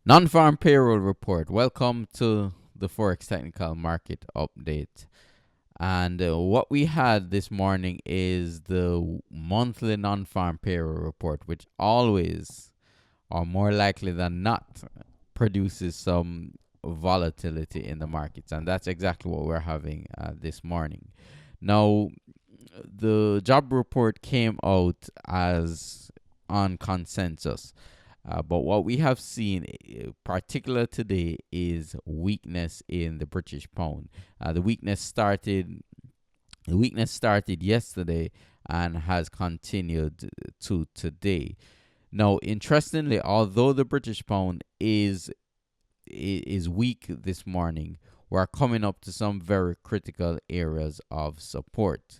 Non-farm payroll report. Welcome to the Forex technical market update. And what we had this morning is the monthly non-farm payroll report, which always, or more likely than not, produces some volatility in the markets. And that's exactly what we're having this morning. Now, the job report came out as on consensus. But what we have seen, particular today, is weakness in the British pound. The weakness started. The weakness started yesterday and has continued to today. Now, interestingly, although the British pound is weak this morning, we're coming up to some very critical areas of support.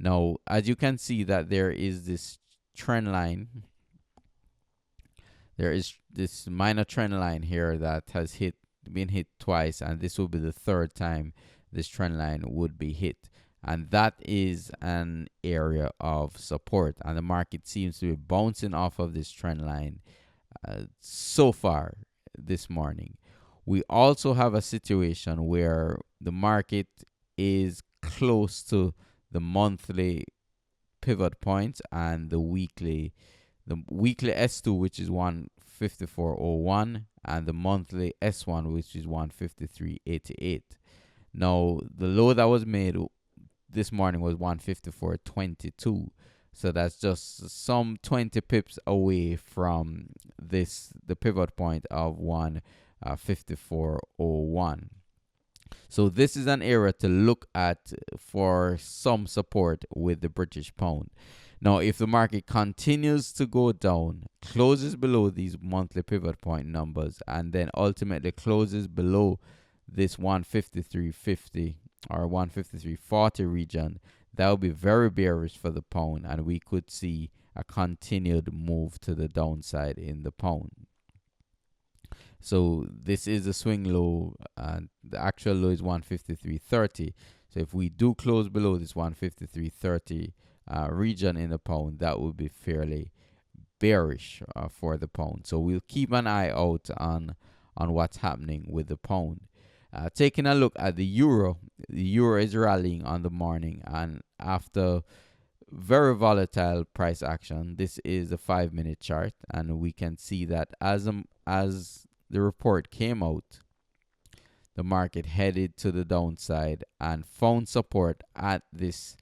Now, as you can see, that there is this trend line. There is this minor trend line here that has been hit twice, and this will be the third time this trend line would be hit. And that is an area of support, and the market seems to be bouncing off of this trend line so far this morning. We also have a situation where the market is close to the monthly pivot point and the weekly S2, which is 154.01, and the monthly S1, which is 153.88. Now, the low that was made this morning was 154.22. So that's just some 20 pips away from the pivot point of 154.01. So this is an area to look at for some support with the British pound. Now, if the market continues to go down, closes below these monthly pivot point numbers, and then ultimately closes below this 153.50 or 153.40 region, that would be very bearish for the pound, and we could see a continued move to the downside in the pound. So this is a swing low, and the actual low is 153.30. So if we do close below this 153.30 region in the pound, that would be fairly bearish for the pound. So we'll keep an eye out on what's happening with the pound. Taking a look at the euro is rallying on the morning, and after very volatile price action, this is a 5-minute chart, and we can see that as the report came out, the market headed to the downside and found support at this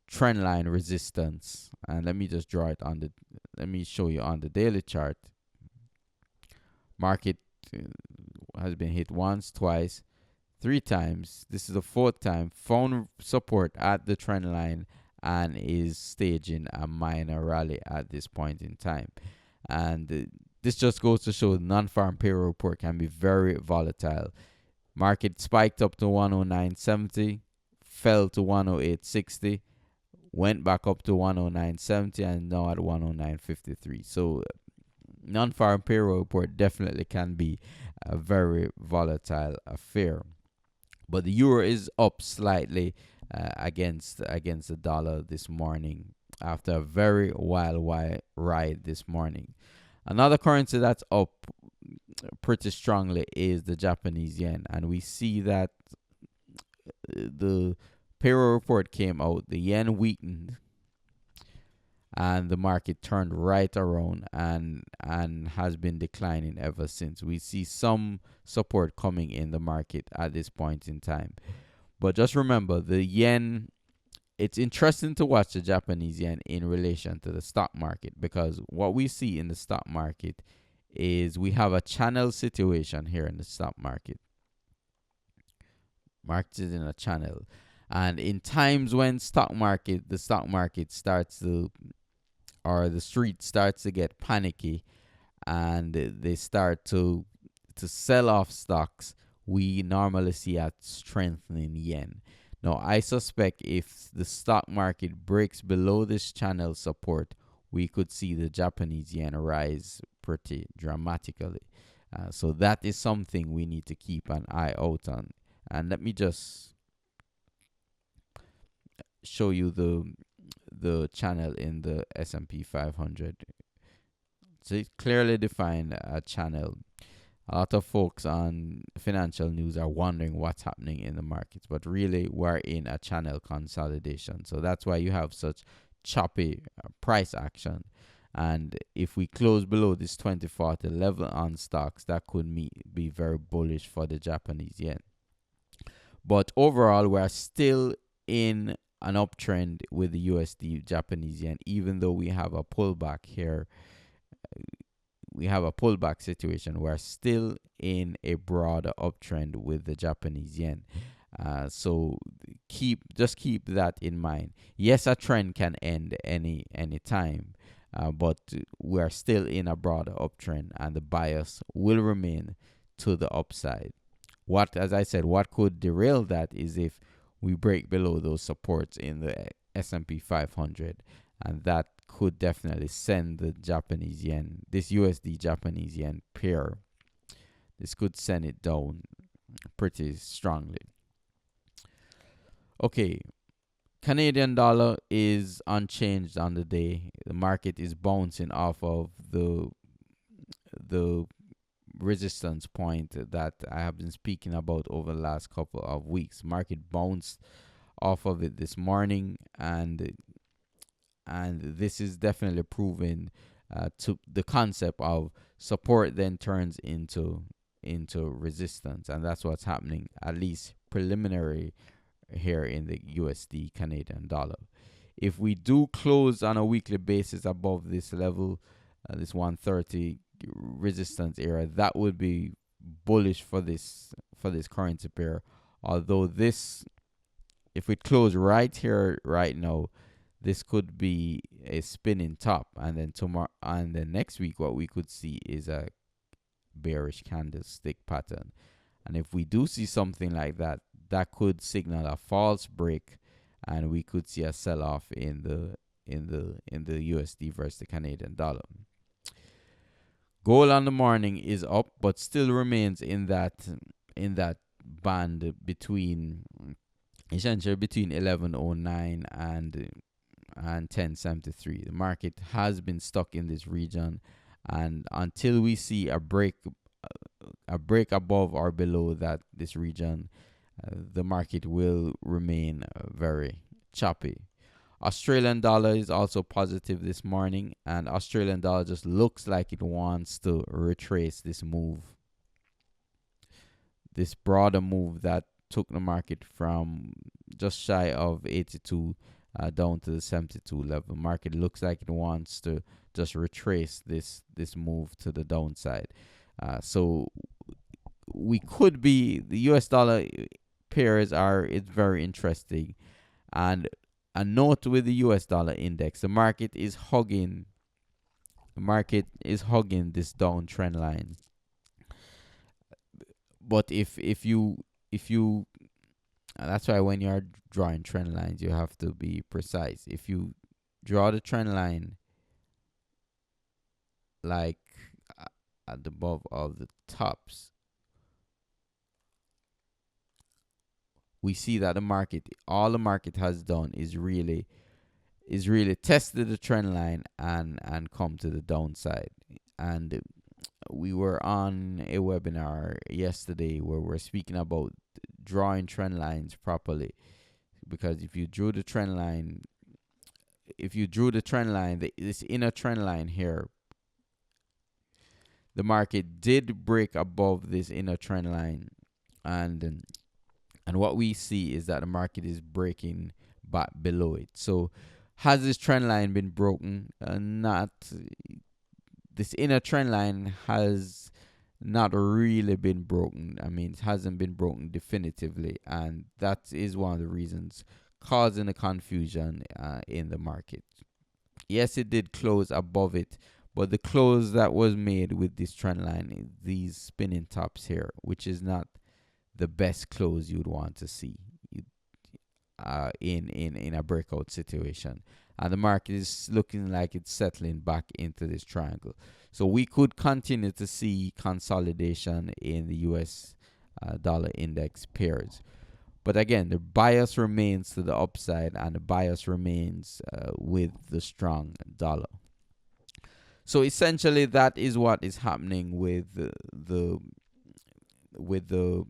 trend line resistance. And let me just let me show you on the daily chart. Market has been hit once, twice, 3 times. This is the 4th time. Found support at the trend line and is staging a minor rally at this point in time. And this just goes to show the non-farm payroll report can be very volatile. Market spiked up to 109.70, fell to 108.60, went back up to 109.70, and now at 109.53. So non-farm payroll report definitely can be a very volatile affair. But the euro is up slightly against the dollar this morning after a very wild ride this morning. Another currency that's up pretty strongly is the Japanese yen, and we see that the payroll report came out, the yen weakened, and the market turned right around and has been declining ever since. We see some support coming in the market at this point in time. But just remember, the yen, it's interesting to watch the Japanese yen in relation to the stock market, because what we see in the stock market is we have a channel situation here in the stock market. Market is in a channel. And in times when the stock market starts to, or the street starts to get panicky and they start to sell off stocks, we normally see a strengthening yen. Now, I suspect if the stock market breaks below this channel support, we could see the Japanese yen rise pretty dramatically. So that is something we need to keep an eye out on. And let me just show you the channel in the S&P 500 So it clearly defined a channel. A lot of folks on financial news are wondering what's happening in the markets, but really we're in a channel consolidation. So that's why you have such choppy price action. And if we close below this 2040 level on stocks, that could be very bullish for the Japanese yen. But overall, we're still in an uptrend with the USD Japanese yen, even though we have a pullback here. We have a pullback situation. We're still in a broader uptrend with the Japanese yen. So keep that in mind. Yes, a trend can end any time, but we are still in a broader uptrend, and the bias will remain to the upside. As I said, what could derail that is if we break below those supports in the S&P 500, and that could definitely send the Japanese yen, this USD Japanese yen pair, this could send it down pretty strongly. Okay, Canadian dollar is unchanged on the day. The market is bouncing off of the resistance point that I have been speaking about over the last couple of weeks. Market bounced off of it this morning, and this is definitely proven to the concept of support then turns into resistance, and that's what's happening, at least preliminary, here in the USD Canadian dollar. If we do close on a weekly basis above this level, this 130 resistance area, that would be bullish for this currency pair. Although this, if we close right here right now, this could be a spinning top, and then tomorrow and then next week what we could see is a bearish candlestick pattern. And if we do see something like that, that could signal a false break, and we could see a sell-off in the USD versus the Canadian dollar. Gold on the morning is up, but still remains in that band between, essentially between 1109 and 1073. The market has been stuck in this region, and until we see a break above or below this region, the market will remain very choppy. Australian dollar is also positive this morning, and Australian dollar just looks like it wants to retrace this broader move that took the market from just shy of 82 down to the 72 level. Market looks like it wants to just retrace this move to the downside. So we could be, the US dollar pairs it's very interesting. And a note with the US dollar index, the market is hugging this downtrend line. But if you that's why when you're drawing trend lines, you have to be precise. If you draw the trend line like at the above of the tops, we see that all the market has done is really tested the trend line and come to the downside. And we were on a webinar yesterday where we're speaking about drawing trend lines properly, because if you drew the trend line, this inner trend line here, the market did break above this inner trend line, and what we see is that the market is breaking back below it. So has this trend line been broken? This inner trend line has not really been broken. I mean, it hasn't been broken definitively, and that is one of the reasons causing the confusion in the market. Yes, it did close above it, but the close that was made with this trend line, these spinning tops here, which is not the best close you'd want to see in a breakout situation. And the market is looking like it's settling back into this triangle. So we could continue to see consolidation in the US dollar index pairs. But again, the bias remains to the upside, and the bias remains with the strong dollar. So essentially, that is what is happening with with the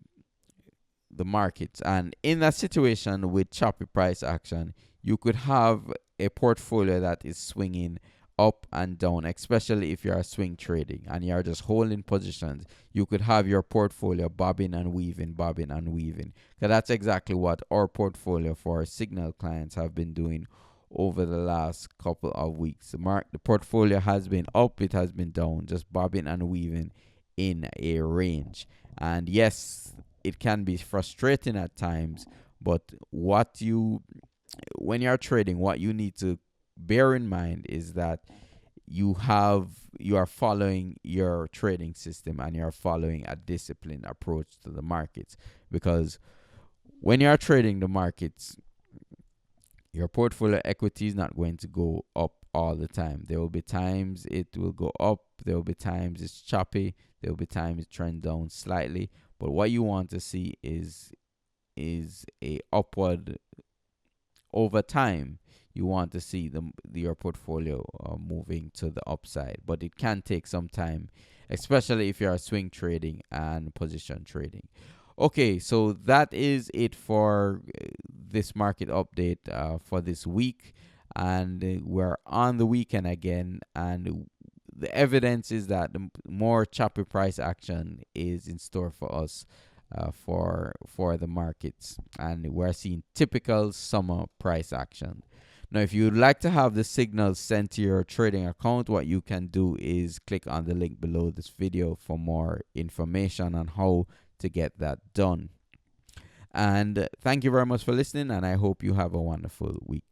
markets. And in that situation with choppy price action, you could have a portfolio that is swinging up and down, especially if you're swing trading and you're just holding positions. You could have your portfolio bobbing and weaving, bobbing and weaving. Because that's exactly what our portfolio for our signal clients have been doing over the last couple of weeks. The portfolio has been up, it has been down, just bobbing and weaving in a range. And yes, it can be frustrating at times, but when you're trading, what you need to bear in mind is that you are following your trading system and you're following a disciplined approach to the markets. Because when you're trading the markets, your portfolio equity is not going to go up all the time. There will be times it will go up, there will be times it's choppy, there will be times it trend down slightly. But what you want to see is a upward over time. You want to see your portfolio moving to the upside, but it can take some time, especially if you are swing trading and position trading. Okay, so that is it for this market update for this week, and we're on the weekend again, and the evidence is that the more choppy price action is in store for us for the markets, and we're seeing typical summer price action. Now, if you'd like to have the signals sent to your trading account, what you can do is click on the link below this video for more information on how to get that done. And thank you very much for listening, and I hope you have a wonderful week.